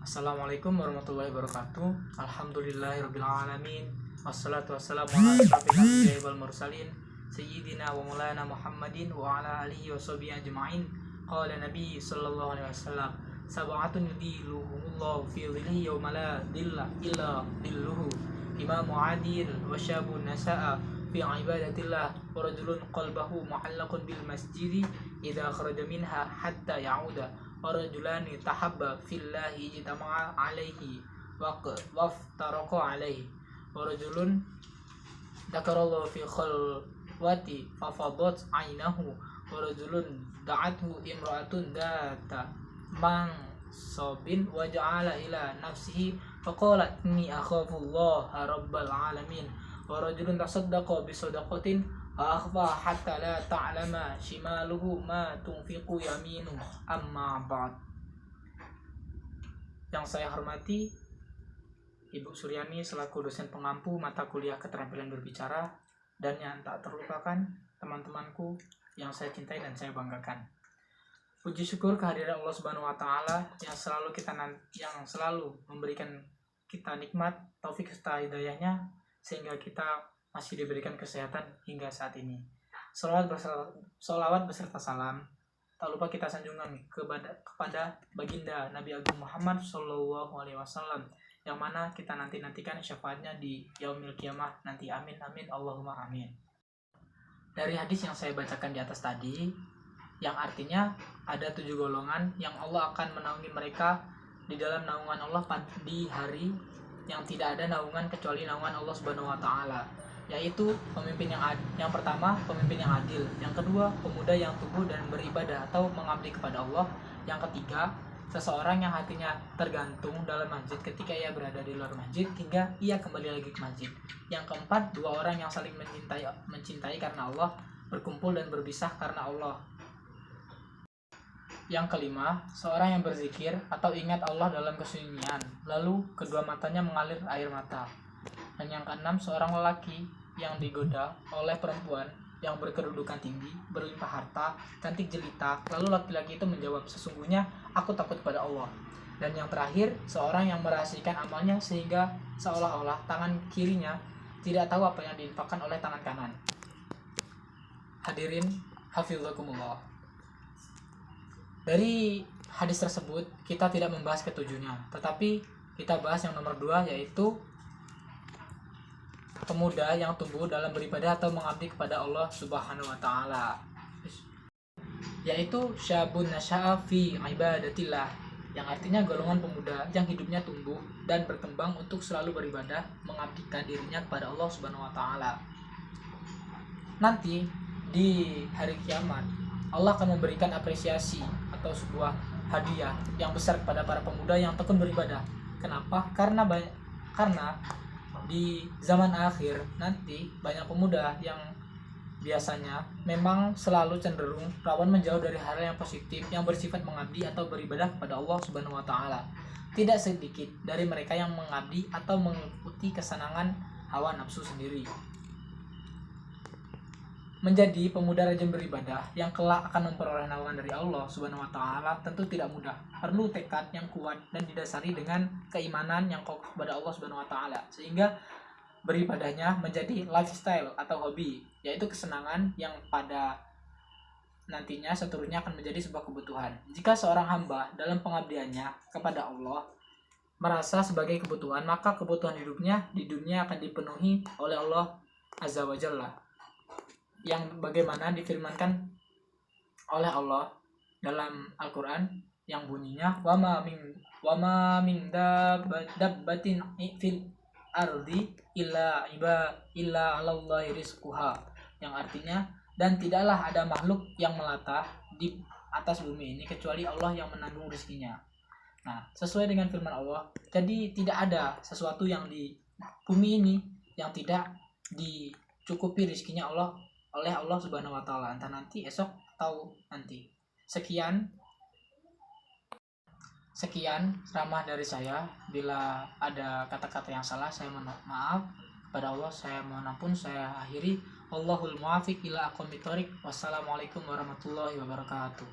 Assalamualaikum warahmatullahi wabarakatuh. Alhamdulillahirrabbilalamin. Wassalatu wassalamu ala asyrafil anbiya'i wal mursalin Sayyidina wa maulana Muhammadin wa ala alihi wa sahbihi ajma'in. Qala Nabi sallallahu alaihi wasallam, sab'atun yudhilluhumullahu fi dhillihi yawma la dhilla illa dhilluhu, imamu adil wa syabun nasa'a fi ibadatillah wa rajulun qalbahu mu'allaqun bil masjidi idza kharaja minha hatta ya'uda wa rajulani tahabba fillahi ijtama'a alaihi waftaraqa alaihi wa rajulun dzakarallahu fi khalwati fafadat ainahu wa rajulun da'athu imra'atun data mansabin wa ja'ala ila nafsihi faqalat inni akhafullaha rabbal alamin wa rajulun tasaddaqa bi sadaqatin akhfa hatta la ta'lama shimaluhu ma tunfiqu yaminu. Amma ba'd. Yang saya hormati Ibu Suryani selaku dosen pengampu mata kuliah keterampilan berbicara, dan yang tak terlupakan teman-temanku yang saya cintai dan saya banggakan. Puji syukur kehadiran Allah Subhanahu wa taala yang selalu memberikan kita nikmat, taufik serta hidayahnya sehingga kita masih diberikan kesehatan hingga saat ini. Sholawat beserta salam tak lupa kita sanjungan kepada baginda Nabi Agung Muhammad Sallallahu Alaihi Wasallam, yang mana kita nantikan syafaatnya di yaumil kiamah nanti. Amin amin Allahumma amin. Dari hadis yang saya bacakan di atas tadi, yang artinya ada 7 golongan yang Allah akan menaungi mereka di dalam naungan Allah di hari yang tidak ada naungan kecuali naungan Allah Subhanahu wa taala, yaitu yang pertama pemimpin yang adil, yang kedua pemuda yang teguh dan beribadah atau mengabdi kepada Allah, yang ketiga seseorang yang hatinya tergantung dalam masjid ketika ia berada di luar masjid hingga ia kembali lagi ke masjid, yang keempat 2 orang yang saling mencintai karena Allah, berkumpul dan berpisah karena Allah, yang kelima seorang yang berzikir atau ingat Allah dalam kesunyian lalu kedua matanya mengalir air mata, dan yang keenam seorang lelaki yang digoda oleh perempuan yang berkedudukan tinggi, berlimpah harta, cantik jelita, lalu laki-laki itu menjawab, sesungguhnya aku takut pada Allah. Dan yang terakhir seorang yang merahasiakan amalnya sehingga seolah-olah tangan kirinya tidak tahu apa yang diinfakkan oleh tangan kanan. Hadirin hafizakumullah. Dari hadis tersebut kita tidak membahas ketujuhnya, tetapi kita bahas yang nomor 2, yaitu pemuda yang tumbuh dalam beribadah atau mengabdi kepada Allah Subhanahu wa taala, yaitu syabun nasya'a fi ibadatillah, yang artinya golongan pemuda yang hidupnya tumbuh dan berkembang untuk selalu beribadah, mengabdikan dirinya kepada Allah Subhanahu wa taala. Nanti di hari kiamat Allah akan memberikan apresiasi atau sebuah hadiah yang besar kepada para pemuda yang tekun beribadah. Kenapa? Karena di zaman akhir nanti banyak pemuda yang biasanya memang selalu cenderung rawan menjauh dari hal yang positif yang bersifat mengabdi atau beribadah kepada Allah Subhanahu wa taala. Tidak sedikit dari mereka yang mengabdi atau mengikuti kesenangan hawa nafsu sendiri. Menjadi pemuda rajin beribadah yang kelak akan memperoleh naungan dari Allah Subhanahu wa taala tentu tidak mudah. Perlu tekad yang kuat dan didasari dengan keimanan yang kokoh kepada Allah Subhanahu wa taala, sehingga beribadahnya menjadi lifestyle atau hobi, yaitu kesenangan yang pada nantinya seterusnya akan menjadi sebuah kebutuhan. Jika seorang hamba dalam pengabdiannya kepada Allah merasa sebagai kebutuhan, maka kebutuhan hidupnya di dunia akan dipenuhi oleh Allah Azza wa Jalla, yang bagaimana difirmankan oleh Allah dalam Al-Quran yang bunyinya wa ma min dabbatin fil ardi illa 'alallahi rizquha, yang artinya dan tidaklah ada makhluk yang melata di atas bumi ini kecuali Allah yang menanggung rezekinya. Nah, sesuai dengan firman Allah, jadi tidak ada sesuatu yang di bumi ini yang tidak dicukupi rezekinya oleh Allah Subhanahu wa taala, entah nanti esok atau nanti. Sekian ceramah dari saya. Bila ada kata-kata yang salah saya mohon maaf kepada Allah, saya mohon ampun. Saya akhiri. Wallahul muwaffiq ila aqwamit thoriq. Wassalamualaikum warahmatullahi wabarakatuh.